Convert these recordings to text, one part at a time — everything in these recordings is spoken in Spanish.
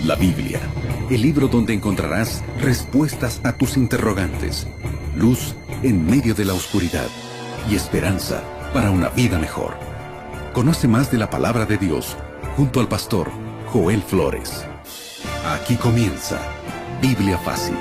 La Biblia, el libro donde encontrarás respuestas a tus interrogantes, luz en medio de la oscuridad y esperanza para una vida mejor. Conoce más de la palabra de Dios junto al pastor Joel Flores. Aquí comienza Biblia Fácil.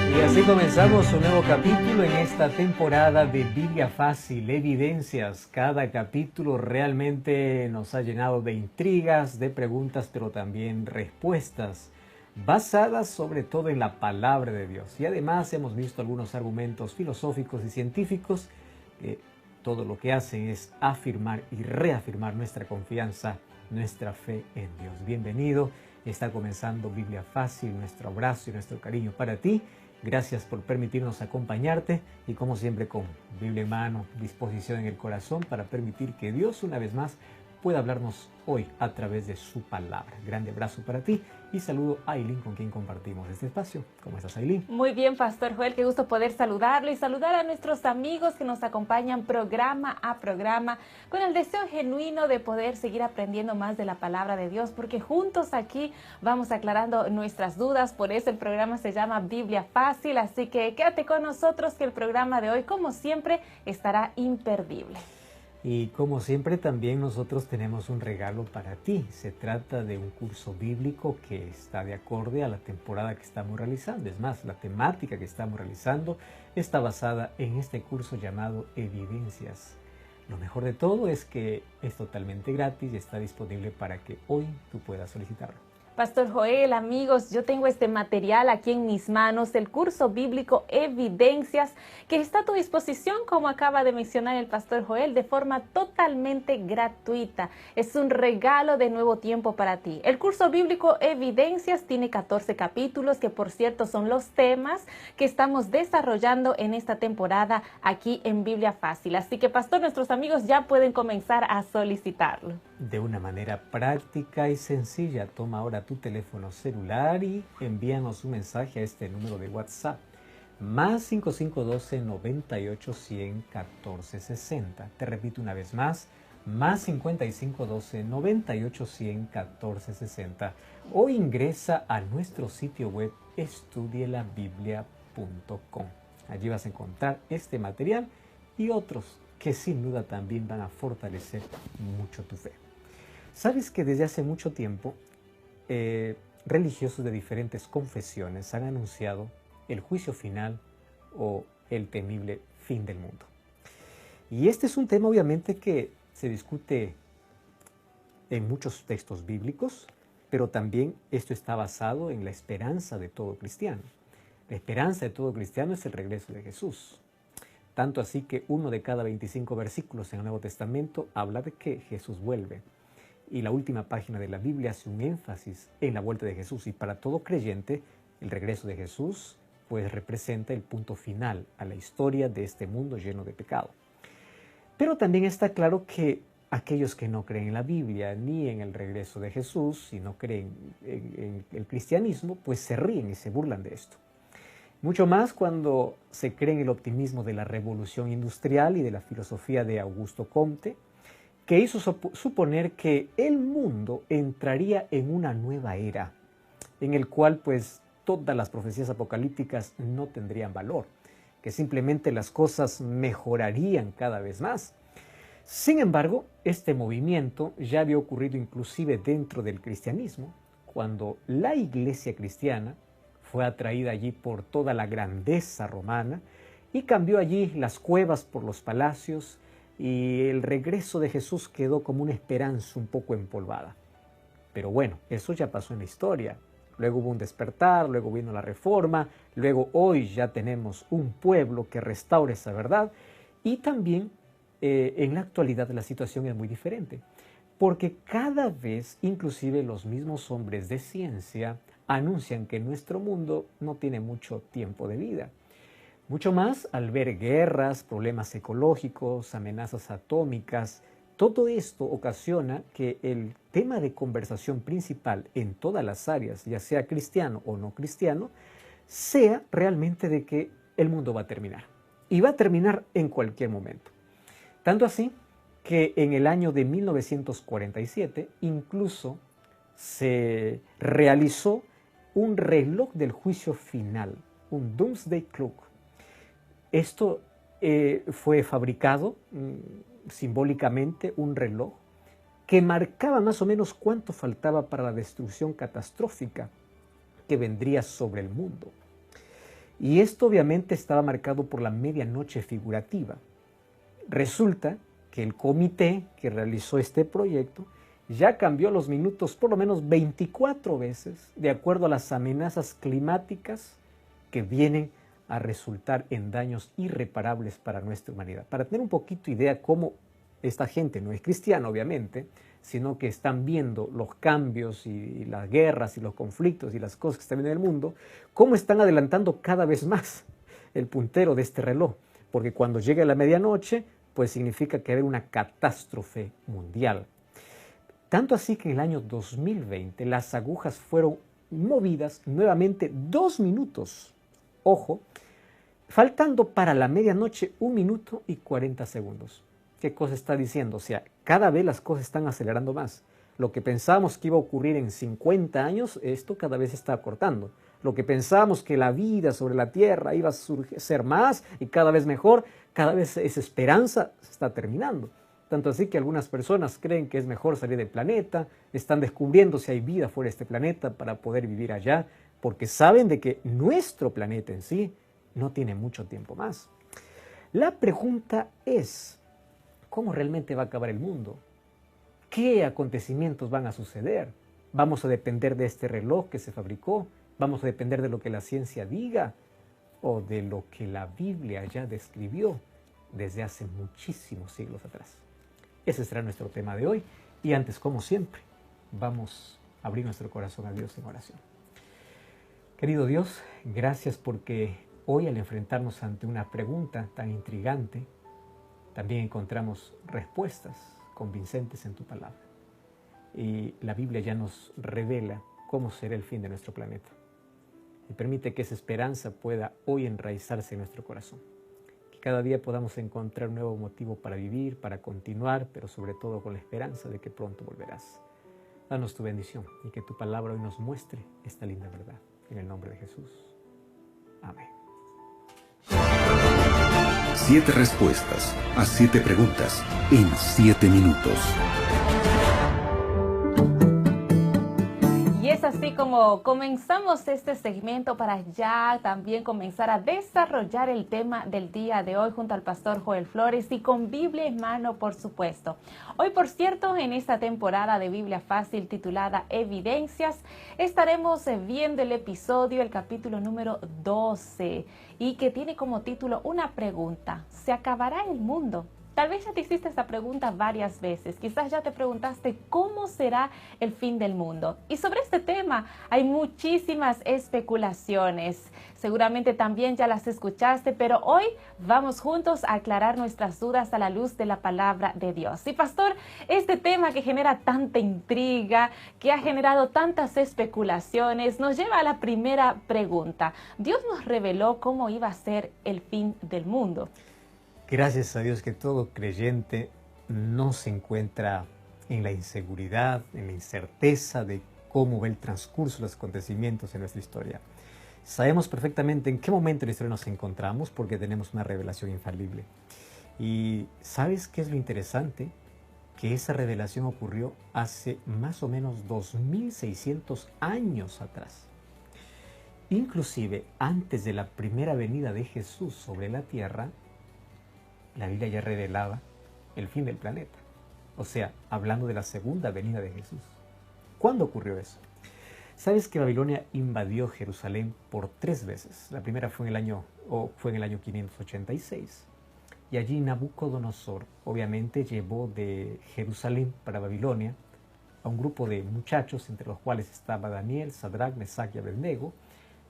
Y así comenzamos un nuevo capítulo en esta temporada de Biblia Fácil, Evidencias. Cada capítulo realmente nos ha llenado de intrigas, de preguntas, pero también respuestas, basadas sobre todo en la palabra de Dios. Y además hemos visto algunos argumentos filosóficos y científicos que todo lo que hacen es afirmar y reafirmar nuestra confianza, nuestra fe en Dios. Bienvenido, está comenzando Biblia Fácil, nuestro abrazo y nuestro cariño para ti. Gracias por permitirnos acompañarte y como siempre con Biblia en mano, disposición en el corazón para permitir que Dios una vez más pueda hablarnos hoy a través de su palabra. Grande abrazo para ti y saludo a Aileen con quien compartimos este espacio. ¿Cómo estás, Aileen? Muy bien, Pastor Joel, qué gusto poder saludarlo y saludar a nuestros amigos que nos acompañan programa a programa con el deseo genuino de poder seguir aprendiendo más de la palabra de Dios, porque juntos aquí vamos aclarando nuestras dudas. Por eso el programa se llama Biblia Fácil, así que quédate con nosotros que el programa de hoy, como siempre, estará imperdible. Y como siempre también nosotros tenemos un regalo para ti. Se trata de un curso bíblico que está de acorde a la temporada que estamos realizando. Es más, la temática que estamos realizando está basada en este curso llamado Evidencias. Lo mejor de todo es que es totalmente gratis y está disponible para que hoy tú puedas solicitarlo. Pastor Joel, amigos, yo tengo este material aquí en mis manos, el curso bíblico Evidencias, que está a tu disposición, como acaba de mencionar el Pastor Joel, de forma totalmente gratuita. Es un regalo de nuevo tiempo para ti. El curso bíblico Evidencias tiene 14 capítulos, que por cierto son los temas que estamos desarrollando en esta temporada aquí en Biblia Fácil. Así que, Pastor, nuestros amigos ya pueden comenzar a solicitarlo. De una manera práctica y sencilla, toma ahora tu teléfono celular y envíanos un mensaje a este número de WhatsApp, más 5512 98 100 14 60. Te repito una vez más, más 5512 98 100 14 60. O ingresa a nuestro sitio web estudielabiblia.com. Allí vas a encontrar este material y otros que sin duda también van a fortalecer mucho tu fe. ¿Sabes que desde hace mucho tiempo religiosos de diferentes confesiones han anunciado el juicio final o el temible fin del mundo? Y este es un tema obviamente que se discute en muchos textos bíblicos, pero también esto está basado en la esperanza de todo cristiano. La esperanza de todo cristiano es el regreso de Jesús. Tanto así que 1 de cada 25 versículos en el Nuevo Testamento habla de que Jesús vuelve. Y la última página de la Biblia hace un énfasis en la vuelta de Jesús. Y para todo creyente, el regreso de Jesús pues representa el punto final a la historia de este mundo lleno de pecado. Pero también está claro que aquellos que no creen en la Biblia ni en el regreso de Jesús y no creen en el cristianismo, pues se ríen y se burlan de esto. Mucho más cuando se cree en el optimismo de la revolución industrial y de la filosofía de Augusto Comte, que hizo suponer que el mundo entraría en una nueva era, en el cual pues todas las profecías apocalípticas no tendrían valor, que simplemente las cosas mejorarían cada vez más. Sin embargo, este movimiento ya había ocurrido inclusive dentro del cristianismo, cuando la iglesia cristiana fue atraída allí por toda la grandeza romana y cambió allí las cuevas por los palacios, y el regreso de Jesús quedó como una esperanza un poco empolvada. Pero bueno, eso ya pasó en la historia. Luego hubo un despertar, luego vino la reforma, luego hoy ya tenemos un pueblo que restaura esa verdad y también en la actualidad la situación es muy diferente. Porque cada vez, inclusive los mismos hombres de ciencia anuncian que nuestro mundo no tiene mucho tiempo de vida. Mucho más al ver guerras, problemas ecológicos, amenazas atómicas. Todo esto ocasiona que el tema de conversación principal en todas las áreas, ya sea cristiano o no cristiano, sea realmente de que el mundo va a terminar. Y va a terminar en cualquier momento. Tanto así que en el año de 1947 incluso se realizó un reloj del juicio final, un Doomsday Clock. Esto fue fabricado simbólicamente, un reloj que marcaba más o menos cuánto faltaba para la destrucción catastrófica que vendría sobre el mundo. Y esto obviamente estaba marcado por la medianoche figurativa. Resulta que el comité que realizó este proyecto ya cambió los minutos por lo menos 24 veces de acuerdo a las amenazas climáticas que vienen a resultar en daños irreparables para nuestra humanidad. Para tener un poquito idea cómo esta gente no es cristiana, obviamente, sino que están viendo los cambios y las guerras y los conflictos y las cosas que están en el mundo, cómo están adelantando cada vez más el puntero de este reloj. Porque cuando llegue la medianoche, pues significa que hay una catástrofe mundial. Tanto así que en el año 2020 las agujas fueron movidas nuevamente 2 minutos. Ojo, faltando para la medianoche 1 minuto y 40 segundos. ¿Qué cosa está diciendo? O sea, cada vez las cosas están acelerando más. Lo que pensábamos que iba a ocurrir en 50 años, esto cada vez se está acortando. Lo que pensábamos que la vida sobre la Tierra iba a ser más y cada vez mejor, cada vez esa esperanza se está terminando. Tanto así que algunas personas creen que es mejor salir del planeta, están descubriendo si hay vida fuera de este planeta para poder vivir allá, porque saben de que nuestro planeta en sí no tiene mucho tiempo más. La pregunta es, ¿cómo realmente va a acabar el mundo? ¿Qué acontecimientos van a suceder? ¿Vamos a depender de este reloj que se fabricó? ¿Vamos a depender de lo que la ciencia diga? ¿O de lo que la Biblia ya describió desde hace muchísimos siglos atrás? Ese será nuestro tema de hoy. Y antes, como siempre, vamos a abrir nuestro corazón a Dios en oración. Querido Dios, gracias porque hoy al enfrentarnos ante una pregunta tan intrigante, también encontramos respuestas convincentes en tu palabra. Y la Biblia ya nos revela cómo será el fin de nuestro planeta. Y permite que esa esperanza pueda hoy enraizarse en nuestro corazón. Que cada día podamos encontrar un nuevo motivo para vivir, para continuar, pero sobre todo con la esperanza de que pronto volverás. Danos tu bendición y que tu palabra hoy nos muestre esta linda verdad. En el nombre de Jesús. Amén. 7 respuestas a 7 preguntas en 7 minutos. Y es así como comenzamos este segmento para ya también comenzar a desarrollar el tema del día de hoy junto al pastor Joel Flores y con Biblia en mano, por supuesto. Hoy, por cierto, en esta temporada de Biblia Fácil titulada Evidencias, estaremos viendo el episodio, el capítulo número 12, y que tiene como título una pregunta: ¿se acabará el mundo? Tal vez ya te hiciste esta pregunta varias veces, quizás ya te preguntaste cómo será el fin del mundo. Y sobre este tema hay muchísimas especulaciones, seguramente también ya las escuchaste, pero hoy vamos juntos a aclarar nuestras dudas a la luz de la palabra de Dios. Y pastor, este tema que genera tanta intriga, que ha generado tantas especulaciones, nos lleva a la primera pregunta. ¿Dios nos reveló cómo iba a ser el fin del mundo? Gracias a Dios que todo creyente no se encuentra en la inseguridad, en la incerteza de cómo va el transcurso de los acontecimientos en nuestra historia. Sabemos perfectamente en qué momento de la historia nos encontramos porque tenemos una revelación infalible. Y ¿sabes qué es lo interesante? Que esa revelación ocurrió hace más o menos 2600 años atrás. Inclusive antes de la primera venida de Jesús sobre la tierra, la Biblia ya revelaba el fin del planeta. O sea, hablando de la segunda venida de Jesús. ¿Cuándo ocurrió eso? ¿Sabes que Babilonia invadió Jerusalén por 3 veces? La primera fue en el año 586. Y allí Nabucodonosor, obviamente, llevó de Jerusalén para Babilonia a un grupo de muchachos, entre los cuales estaba Daniel, Sadrach, Mesach y Abednego,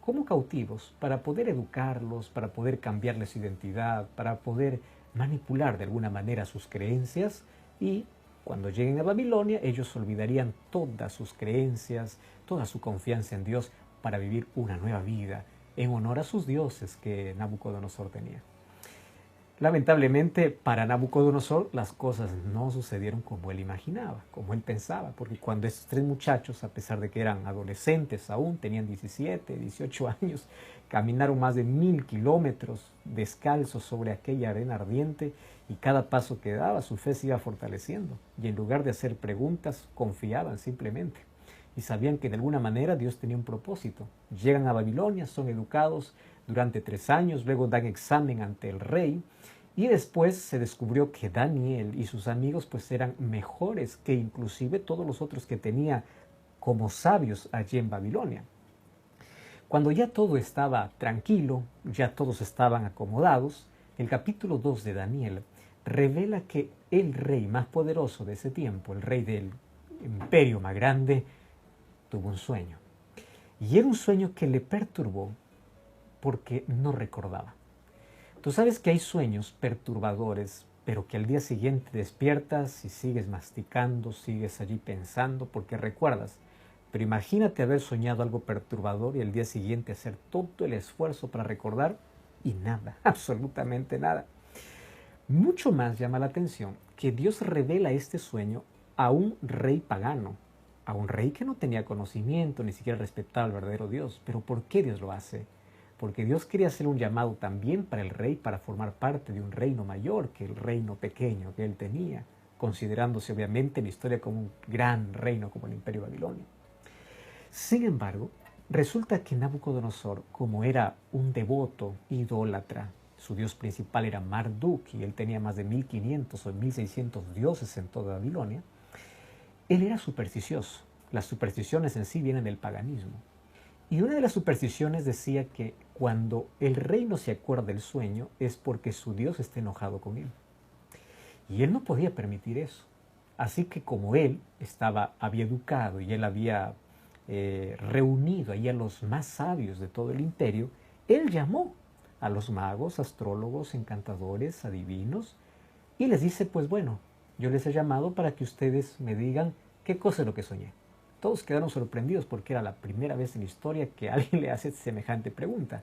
como cautivos, para poder educarlos, para poder cambiarles su identidad, para poder manipular de alguna manera sus creencias, y cuando lleguen a Babilonia ellos olvidarían todas sus creencias, toda su confianza en Dios para vivir una nueva vida en honor a sus dioses que Nabucodonosor tenía. Lamentablemente para Nabucodonosor las cosas no sucedieron como él imaginaba, como él pensaba, porque cuando estos tres muchachos, a pesar de que eran adolescentes aún, tenían 17, 18 años, caminaron más de 1000 kilómetros descalzos sobre aquella arena ardiente y cada paso que daba su fe se iba fortaleciendo y en lugar de hacer preguntas confiaban simplemente y sabían que de alguna manera Dios tenía un propósito. Llegan a Babilonia, son educados durante 3 años, luego dan examen ante el rey y después se descubrió que Daniel y sus amigos pues eran mejores que inclusive todos los otros que tenía como sabios allí en Babilonia. Cuando ya todo estaba tranquilo, ya todos estaban acomodados, el capítulo 2 de Daniel revela que el rey más poderoso de ese tiempo, el rey del imperio más grande, tuvo un sueño. Y era un sueño que le perturbó porque no recordaba. Tú sabes que hay sueños perturbadores, pero que al día siguiente despiertas y sigues masticando, sigues allí pensando porque recuerdas. Pero imagínate haber soñado algo perturbador y al día siguiente hacer todo el esfuerzo para recordar y nada, absolutamente nada. Mucho más llama la atención que Dios revela este sueño a un rey pagano, a un rey que no tenía conocimiento, ni siquiera respetaba al verdadero Dios. ¿Pero por qué Dios lo hace? Porque Dios quería hacer un llamado también para el rey para formar parte de un reino mayor que el reino pequeño que él tenía, considerándose obviamente en la historia como un gran reino como el Imperio Babilonio. Sin embargo, resulta que Nabucodonosor, como era un devoto idólatra, su dios principal era Marduk y él tenía más de 1500 o 1600 dioses en toda Babilonia, él era supersticioso. Las supersticiones en sí vienen del paganismo. Y una de las supersticiones decía que cuando el rey no se acuerda del sueño es porque su Dios está enojado con él. Y él no podía permitir eso. Así que como él había educado y él había reunido ahí a los más sabios de todo el imperio, él llamó a los magos, astrólogos, encantadores, adivinos y les dice, pues bueno, yo les he llamado para que ustedes me digan qué cosa es lo que soñé. Todos quedaron sorprendidos porque era la primera vez en la historia que alguien le hace semejante pregunta.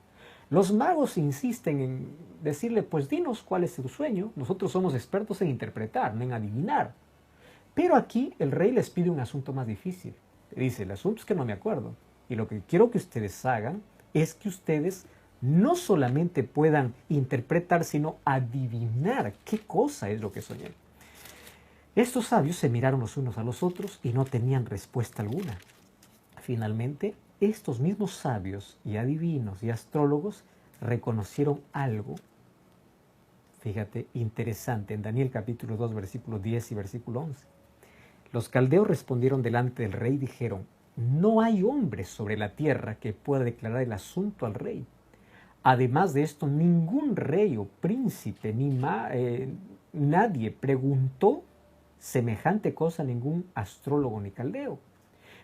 Los magos insisten en decirle, pues dinos cuál es tu sueño. Nosotros somos expertos en interpretar, no en adivinar. Pero aquí el rey les pide un asunto más difícil. Le dice, el asunto es que no me acuerdo. Y lo que quiero que ustedes hagan es que ustedes no solamente puedan interpretar, sino adivinar qué cosa es lo que soñé. Estos sabios se miraron los unos a los otros y no tenían respuesta alguna. Finalmente, estos mismos sabios y adivinos y astrólogos reconocieron algo, fíjate, interesante, en Daniel capítulo 2, versículo 10 y versículo 11. Los caldeos respondieron delante del rey y dijeron, no hay hombre sobre la tierra que pueda declarar el asunto al rey. Además de esto, ningún rey o príncipe, nadie preguntó semejante cosa a ningún astrólogo ni caldeo.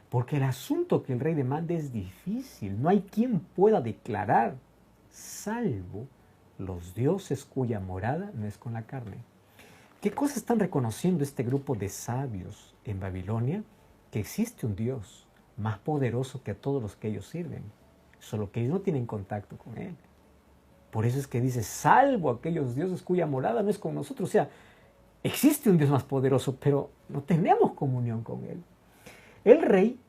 Porque el asunto que el rey demanda es difícil. No hay quien pueda declarar, salvo los dioses cuya morada no es con la carne. ¿Qué cosa están reconociendo este grupo de sabios en Babilonia? Que existe un Dios más poderoso que a todos los que ellos sirven, solo que ellos no tienen contacto con Él. Por eso es que dice, salvo aquellos dioses cuya morada no es con nosotros. O sea, existe un Dios más poderoso, pero no tenemos comunión con Él. El rey,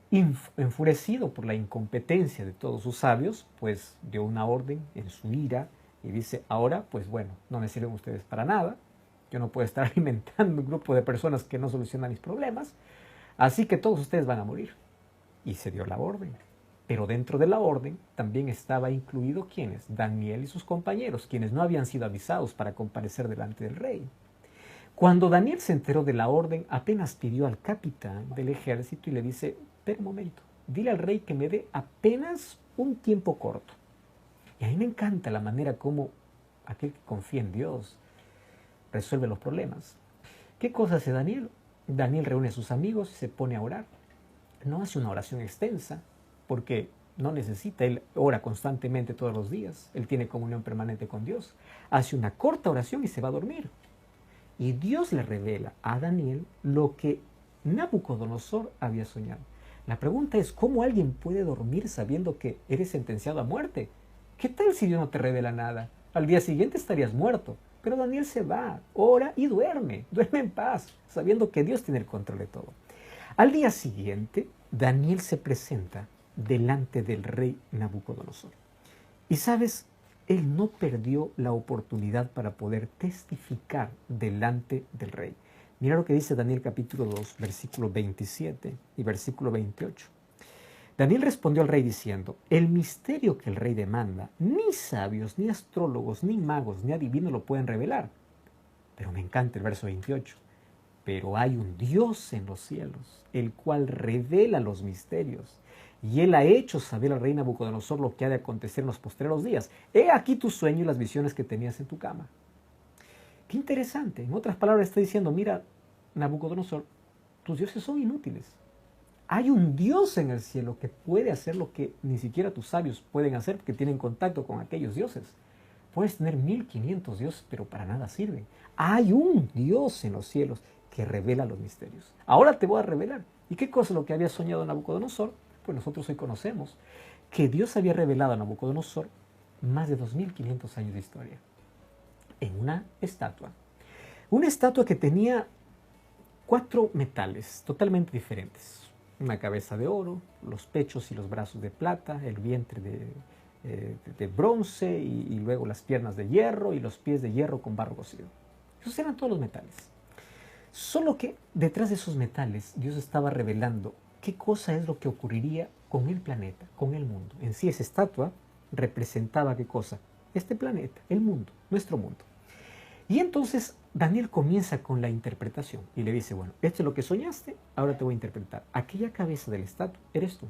enfurecido por la incompetencia de todos sus sabios, pues dio una orden en su ira y dice, ahora, pues bueno, no me sirven ustedes para nada. Yo no puedo estar alimentando un grupo de personas que no solucionan mis problemas. Así que todos ustedes van a morir. Y se dio la orden. Pero dentro de la orden también estaba incluido ¿quiénes? Daniel y sus compañeros, quienes no habían sido avisados para comparecer delante del rey. Cuando Daniel se enteró de la orden, apenas pidió al capitán del ejército y le dice, espera un momento, dile al rey que me dé apenas un tiempo corto. Y a mí me encanta la manera como aquel que confía en Dios resuelve los problemas. ¿Qué cosa hace Daniel? Daniel reúne a sus amigos y se pone a orar. No hace una oración extensa, porque no necesita, él ora constantemente todos los días, él tiene comunión permanente con Dios. Hace una corta oración y se va a dormir. Y Dios le revela a Daniel lo que Nabucodonosor había soñado. La pregunta es, ¿cómo alguien puede dormir sabiendo que eres sentenciado a muerte? ¿Qué tal si Dios no te revela nada? Al día siguiente estarías muerto. Pero Daniel se va, ora y duerme en paz, sabiendo que Dios tiene el control de todo. Al día siguiente, Daniel se presenta delante del rey Nabucodonosor. Y sabes, él no perdió la oportunidad para poder testificar delante del rey. Mira lo que dice Daniel capítulo 2, versículo 27 y versículo 28. Daniel respondió al rey diciendo, el misterio que el rey demanda, ni sabios, ni astrólogos, ni magos, ni adivinos lo pueden revelar. Pero me encanta el verso 28. Pero hay un Dios en los cielos, el cual revela los misterios. Y él ha hecho saber al rey Nabucodonosor lo que ha de acontecer en los postreros días. He aquí tu sueño y las visiones que tenías en tu cama. Qué interesante. En otras palabras está diciendo, mira, Nabucodonosor, tus dioses son inútiles. Hay un Dios en el cielo que puede hacer lo que ni siquiera tus sabios pueden hacer porque tienen contacto con aquellos dioses. Puedes tener 1500 dioses, pero para nada sirven. Hay un Dios en los cielos que revela los misterios. Ahora te voy a revelar. ¿Y qué cosa es lo que había soñado Nabucodonosor? Pues nosotros hoy conocemos que Dios había revelado a Nabucodonosor más de 2500 años de historia en una estatua. Una estatua que tenía 4 metales totalmente diferentes. Una cabeza de oro, los pechos y los brazos de plata, el vientre de bronce y luego las piernas de hierro y los pies de hierro con barro cocido. Esos eran todos los metales. Solo que detrás de esos metales Dios estaba revelando qué cosa es lo que ocurriría con el planeta, con el mundo. En sí esa estatua representaba qué cosa, este planeta, el mundo, nuestro mundo. Y entonces Daniel comienza con la interpretación y le dice, bueno, esto es lo que soñaste, ahora te voy a interpretar. Aquella cabeza de la estatua eres tú.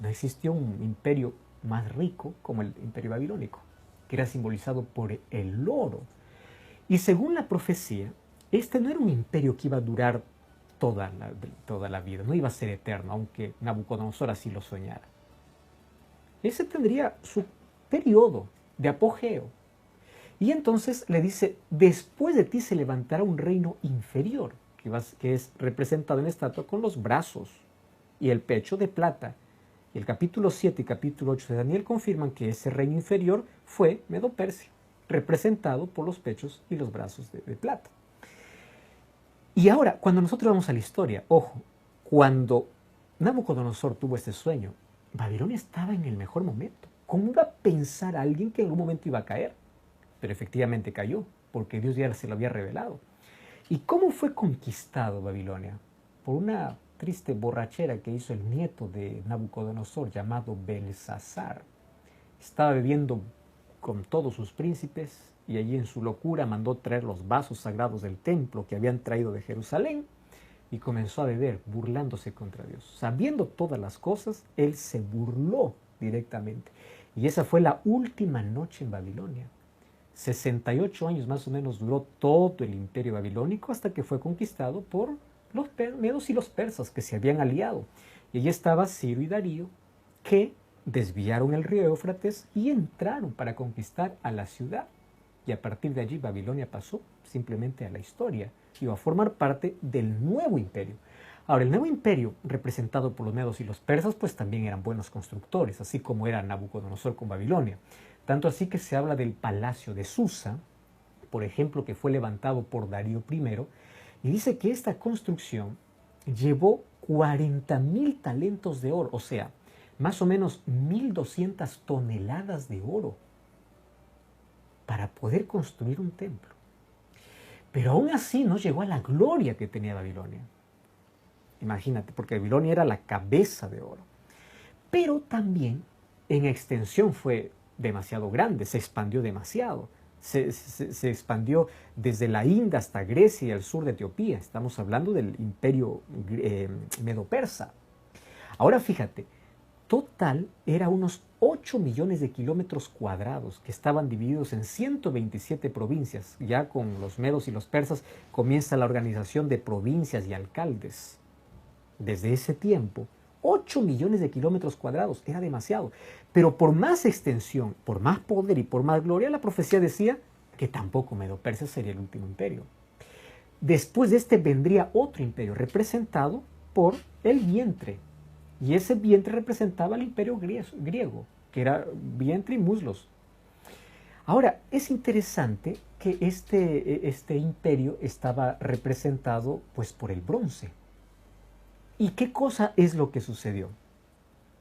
No existió un imperio más rico como el imperio babilónico, que era simbolizado por el oro. Y según la profecía, este no era un imperio que iba a durar toda la vida, no iba a ser eterno, aunque Nabucodonosor así lo soñara. Ese tendría su periodo de apogeo. Y entonces le dice, después de ti se levantará un reino inferior, que es representado en la estatua con los brazos y el pecho de plata. Y el capítulo 7 y capítulo 8 de Daniel confirman que ese reino inferior fue Medo-Persia, representado por los pechos y los brazos de plata. Y ahora, cuando nosotros vamos a la historia, ojo, cuando Nabucodonosor tuvo este sueño, Babilonia estaba en el mejor momento. ¿Cómo iba a pensar a alguien que en algún momento iba a caer? Pero efectivamente cayó, porque Dios ya se lo había revelado. ¿Y cómo fue conquistado Babilonia? Por una triste borrachera que hizo el nieto de Nabucodonosor, llamado Belsasar. Estaba bebiendo con todos sus príncipes, y allí en su locura mandó traer los vasos sagrados del templo que habían traído de Jerusalén, y comenzó a beber, burlándose contra Dios. Sabiendo todas las cosas, él se burló directamente. Y esa fue la última noche en Babilonia. 68 años más o menos duró todo el imperio babilónico hasta que fue conquistado por los medos y los persas que se habían aliado. Y allí estaba Ciro y Darío, que desviaron el río Éufrates y entraron para conquistar a la ciudad. Y a partir de allí Babilonia pasó simplemente a la historia. Iba a formar parte del nuevo imperio. Ahora, el nuevo imperio, representado por los medos y los persas, pues también eran buenos constructores, así como era Nabucodonosor con Babilonia. Tanto así que se habla del palacio de Susa, por ejemplo, que fue levantado por Darío I, y dice que esta construcción llevó 40.000 talentos de oro, o sea, más o menos 1.200 toneladas de oro, para poder construir un templo. Pero aún así no llegó a la gloria que tenía Babilonia. Imagínate, porque Babilonia era la cabeza de oro. Pero también en extensión fue demasiado grande, se expandió demasiado. Se expandió desde la India hasta Grecia y el sur de Etiopía. Estamos hablando del imperio medo-persa. Ahora fíjate, total era unos 8 millones de kilómetros cuadrados que estaban divididos en 127 provincias. Ya con los medos y los persas comienza la organización de provincias y alcaldes. Desde ese tiempo, 8 millones de kilómetros cuadrados, era demasiado. Pero por más extensión, por más poder y por más gloria, la profecía decía que tampoco Medo-Persia sería el último imperio. Después de este vendría otro imperio, representado por el vientre. Y ese vientre representaba el imperio griego, que era vientre y muslos. Ahora, es interesante que este imperio estaba representado pues por el bronce. ¿Y qué cosa es lo que sucedió?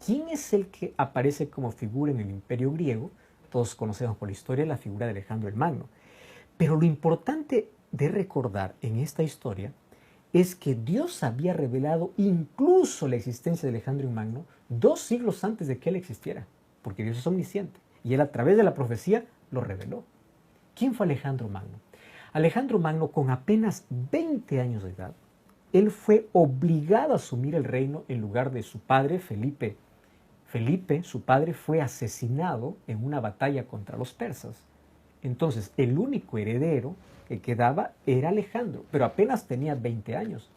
¿Quién es el que aparece como figura en el imperio griego? Todos conocemos por la historia la figura de Alejandro el Magno. Pero lo importante de recordar en esta historia es que Dios había revelado incluso la existencia de Alejandro el Magno 2 siglos antes de que él existiera, porque Dios es omnisciente y él a través de la profecía lo reveló. ¿Quién fue Alejandro Magno? Alejandro Magno, con apenas 20 años de edad, él fue obligado a asumir el reino en lugar de su padre Felipe. Felipe, su padre, fue asesinado en una batalla contra los persas. Entonces, el único heredero que quedaba era Alejandro, pero apenas tenía 20 años.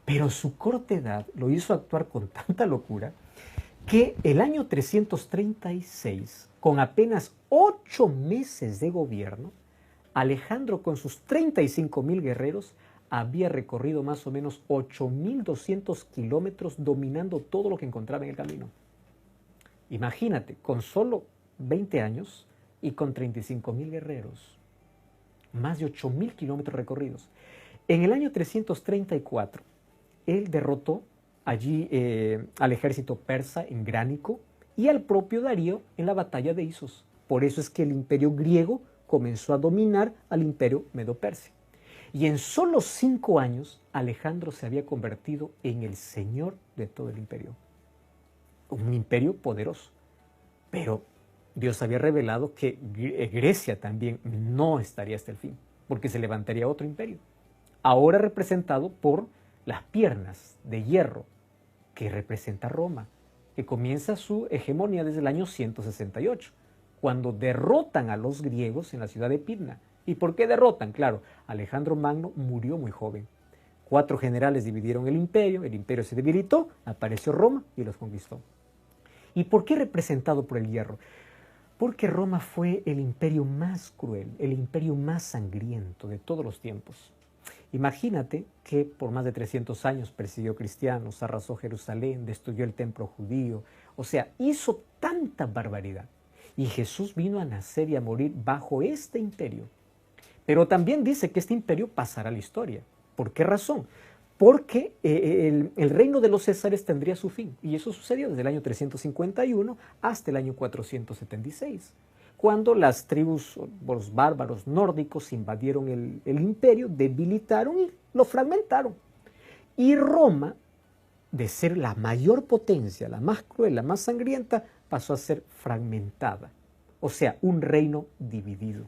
Pero su corta edad lo hizo actuar con tanta locura que el año 336, con apenas 8 meses de gobierno, Alejandro con sus 35,000 guerreros había recorrido más o menos 8,200 kilómetros dominando todo lo que encontraba en el camino. Imagínate, con solo 20 años y con 35,000 guerreros, más de 8,000 kilómetros recorridos. En el año 334, él derrotó allí al ejército persa en Gránico y al propio Darío en la batalla de Isos. Por eso es que el imperio griego comenzó a dominar al imperio medo-persa. Y en solo 5 años, Alejandro se había convertido en el señor de todo el imperio. Un imperio poderoso. Pero Dios había revelado que Grecia también no estaría hasta el fin, porque se levantaría otro imperio. Ahora representado por las piernas de hierro, que representa Roma, que comienza su hegemonía desde el año 168, cuando derrotan a los griegos en la ciudad de Pidna. ¿Y por qué derrotan? Claro, Alejandro Magno murió muy joven. 4 generales dividieron el imperio se debilitó, apareció Roma y los conquistó. ¿Y por qué representado por el hierro? Porque Roma fue el imperio más cruel, el imperio más sangriento de todos los tiempos. Imagínate que por más de 300 años persiguió cristianos, arrasó Jerusalén, destruyó el templo judío, o sea, hizo tanta barbaridad. Y Jesús vino a nacer y a morir bajo este imperio. Pero también dice que este imperio pasará a la historia. ¿Por qué razón? Porque el reino de los Césares tendría su fin. Y eso sucedió desde el año 351 hasta el año 476, cuando las tribus, los bárbaros nórdicos invadieron el imperio, debilitaron y lo fragmentaron. Y Roma, de ser la mayor potencia, la más cruel, la más sangrienta, pasó a ser fragmentada. O sea, un reino dividido.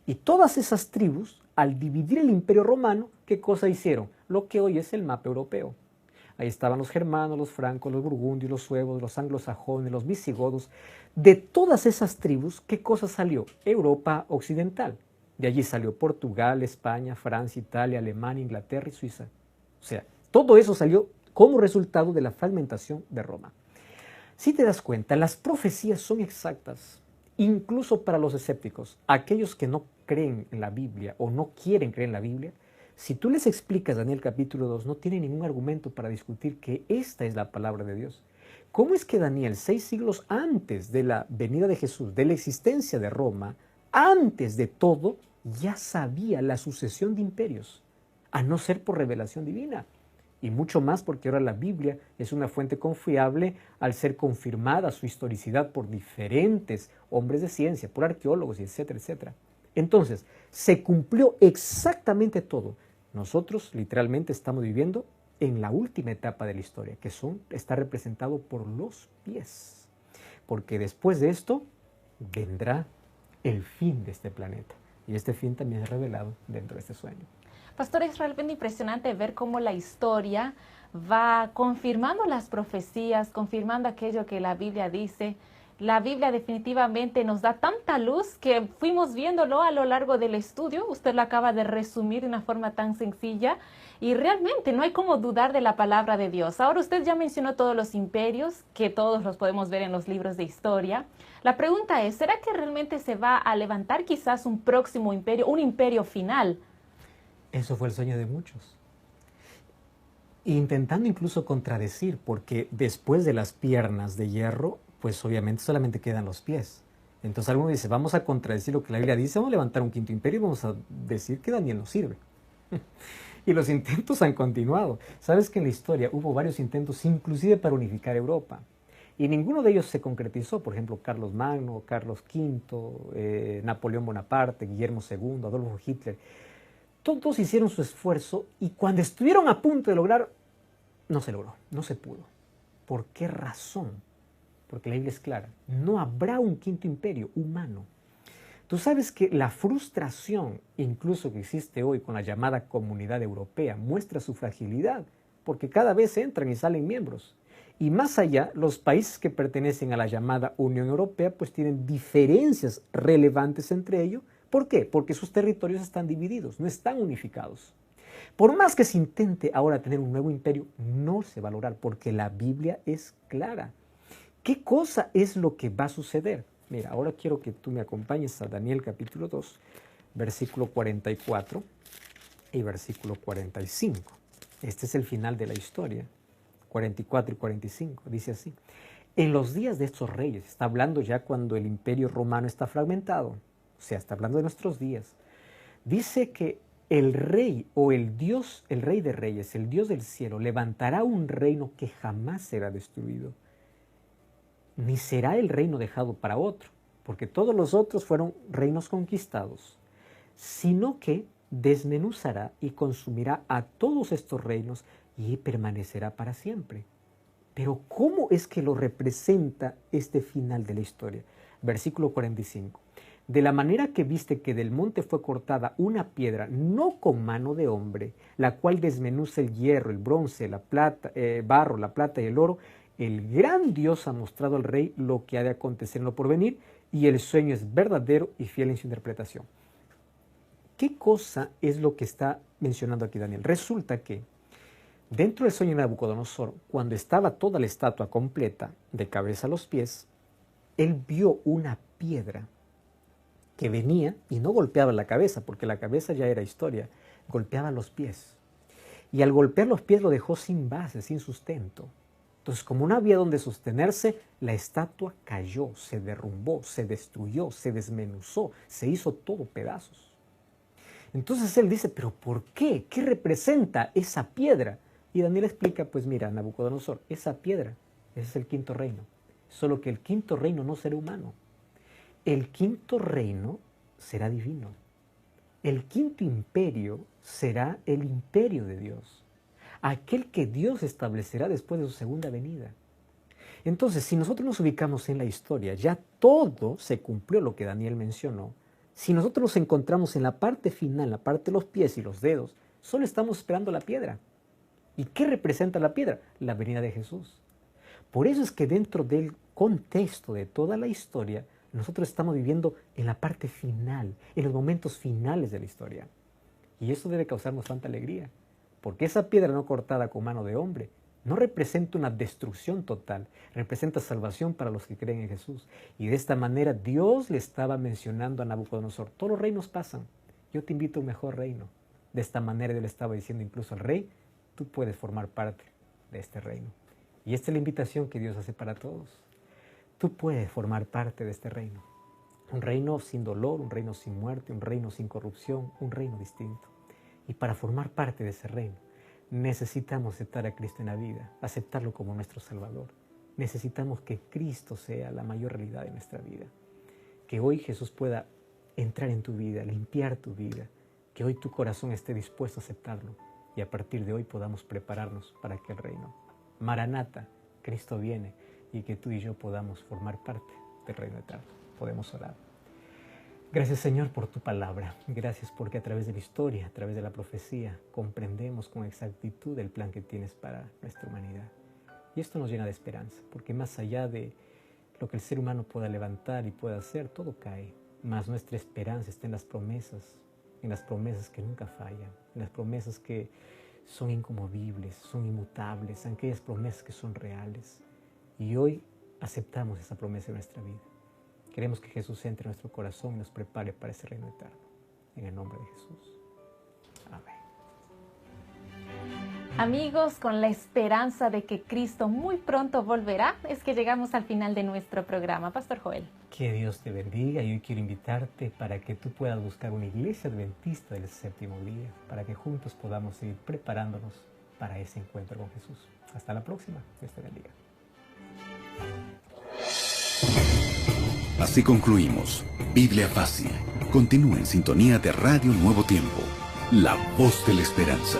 Y todas esas tribus, al dividir el imperio romano, ¿qué cosa hicieron? Lo que hoy es el mapa europeo. Ahí estaban los germanos, los francos, los burgundios, los suevos, los anglosajones, los visigodos. De todas esas tribus, ¿qué cosa salió? Europa occidental. De allí salió Portugal, España, Francia, Italia, Alemania, Inglaterra y Suiza. O sea, todo eso salió como resultado de la fragmentación de Roma. Si te das cuenta, las profecías son exactas, incluso para los escépticos, aquellos que no creen en la Biblia o no quieren creer en la Biblia. Si tú les explicas Daniel capítulo 2, no tienen ningún argumento para discutir que esta es la palabra de Dios. ¿Cómo es que Daniel, 6 siglos antes de la venida de Jesús, de la existencia de Roma, antes de todo, ya sabía la sucesión de imperios, a no ser por revelación divina? Y mucho más porque ahora la Biblia es una fuente confiable al ser confirmada su historicidad por diferentes hombres de ciencia, por arqueólogos, y etcétera, etcétera. Entonces, se cumplió exactamente todo. Nosotros literalmente estamos viviendo en la última etapa de la historia, que está representado por los pies. Porque después de esto vendrá el fin de este planeta. Y este fin también es revelado dentro de este sueño. Pastor, es realmente impresionante ver cómo la historia va confirmando las profecías, confirmando aquello que la Biblia dice. La Biblia definitivamente nos da tanta luz que fuimos viéndolo a lo largo del estudio. Usted lo acaba de resumir de una forma tan sencilla y realmente no hay como dudar de la palabra de Dios. Ahora usted ya mencionó todos los imperios, que todos los podemos ver en los libros de historia. La pregunta es, ¿será que realmente se va a levantar quizás un próximo imperio, un imperio final? Eso fue el sueño de muchos. Intentando incluso contradecir, porque después de las piernas de hierro, pues obviamente solamente quedan los pies. Entonces alguno dice, vamos a contradecir lo que la Biblia dice, vamos a levantar un quinto imperio y vamos a decir que Daniel no sirve. Y los intentos han continuado. Sabes que en la historia hubo varios intentos, inclusive para unificar Europa. Y ninguno de ellos se concretizó. Por ejemplo, Carlos Magno, Carlos V, Napoleón Bonaparte, Guillermo II, Adolfo Hitler. Todos hicieron su esfuerzo y cuando estuvieron a punto de lograr, no se logró, no se pudo. ¿Por qué razón? Porque la Biblia es clara. No habrá un quinto imperio humano. Tú sabes que la frustración, incluso que existe hoy con la llamada Comunidad Europea, muestra su fragilidad, porque cada vez entran y salen miembros. Y más allá, los países que pertenecen a la llamada Unión Europea, pues tienen diferencias relevantes entre ellos. ¿Por qué? Porque sus territorios están divididos, no están unificados. Por más que se intente ahora tener un nuevo imperio, no se va a lograr, porque la Biblia es clara. ¿Qué cosa es lo que va a suceder? Mira, ahora quiero que tú me acompañes a Daniel capítulo 2, versículo 44 y versículo 45. Este es el final de la historia, 44 y 45, dice así. En los días de estos reyes, está hablando ya cuando el imperio romano está fragmentado, o sea, está hablando de nuestros días, dice que el rey o el Dios, el rey de reyes, el Dios del cielo, levantará un reino que jamás será destruido. Ni será el reino dejado para otro, porque todos los otros fueron reinos conquistados, sino que desmenuzará y consumirá a todos estos reinos y permanecerá para siempre. Pero ¿cómo es que lo representa este final de la historia? Versículo 45. De la manera que viste que del monte fue cortada una piedra, no con mano de hombre, la cual desmenuza el hierro, el bronce, la plata, barro, la plata y el oro, el gran Dios ha mostrado al rey lo que ha de acontecer en lo porvenir, y el sueño es verdadero y fiel en su interpretación. ¿Qué cosa es lo que está mencionando aquí Daniel? Resulta que dentro del sueño de Nabucodonosor, cuando estaba toda la estatua completa, de cabeza a los pies, él vio una piedra que venía y no golpeaba la cabeza, porque la cabeza ya era historia, golpeaba los pies. Y al golpear los pies lo dejó sin base, sin sustento. Entonces, como no había donde sostenerse, la estatua cayó, se derrumbó, se destruyó, se desmenuzó, se hizo todo pedazos. Entonces él dice, ¿pero por qué? ¿Qué representa esa piedra? Y Daniel explica, pues mira, Nabucodonosor, esa piedra, ese es el quinto reino. Solo que el quinto reino no será humano. El quinto reino será divino. El quinto imperio será el imperio de Dios. Aquel que Dios establecerá después de su segunda venida. Entonces, si nosotros nos ubicamos en la historia, ya todo se cumplió lo que Daniel mencionó. Si nosotros nos encontramos en la parte final, la parte de los pies y los dedos, solo estamos esperando la piedra. ¿Y qué representa la piedra? La venida de Jesús. Por eso es que dentro del contexto de toda la historia, nosotros estamos viviendo en la parte final, en los momentos finales de la historia. Y eso debe causarnos tanta alegría. Porque esa piedra no cortada con mano de hombre no representa una destrucción total, representa salvación para los que creen en Jesús. Y de esta manera Dios le estaba mencionando a Nabucodonosor, todos los reinos pasan, yo te invito a un mejor reino. De esta manera Él le estaba diciendo incluso al rey, tú puedes formar parte de este reino. Y esta es la invitación que Dios hace para todos. Tú puedes formar parte de este reino. Un reino sin dolor, un reino sin muerte, un reino sin corrupción, un reino distinto. Y para formar parte de ese reino, necesitamos aceptar a Cristo en la vida, aceptarlo como nuestro Salvador. Necesitamos que Cristo sea la mayor realidad de nuestra vida. Que hoy Jesús pueda entrar en tu vida, limpiar tu vida. Que hoy tu corazón esté dispuesto a aceptarlo. Y a partir de hoy podamos prepararnos para aquel reino. Maranata, Cristo viene, y que tú y yo podamos formar parte del reino eterno. Podemos orar. Gracias, Señor, por tu palabra. Gracias porque a través de la historia, a través de la profecía, comprendemos con exactitud el plan que tienes para nuestra humanidad. Y esto nos llena de esperanza, porque más allá de lo que el ser humano pueda levantar y pueda hacer, todo cae. Mas nuestra esperanza está en las promesas que nunca fallan, en las promesas que son inconmovibles, son inmutables, en aquellas promesas que son reales. Y hoy aceptamos esa promesa en nuestra vida. Queremos que Jesús entre en nuestro corazón y nos prepare para ese reino eterno. En el nombre de Jesús. Amén. Amigos, con la esperanza de que Cristo muy pronto volverá, es que llegamos al final de nuestro programa. Pastor Joel. Que Dios te bendiga y hoy quiero invitarte para que tú puedas buscar una iglesia adventista del séptimo día, para que juntos podamos seguir preparándonos para ese encuentro con Jesús. Hasta la próxima. Dios te bendiga. Así concluimos Biblia Fácil. Continúa en sintonía de Radio Nuevo Tiempo, la voz de la esperanza.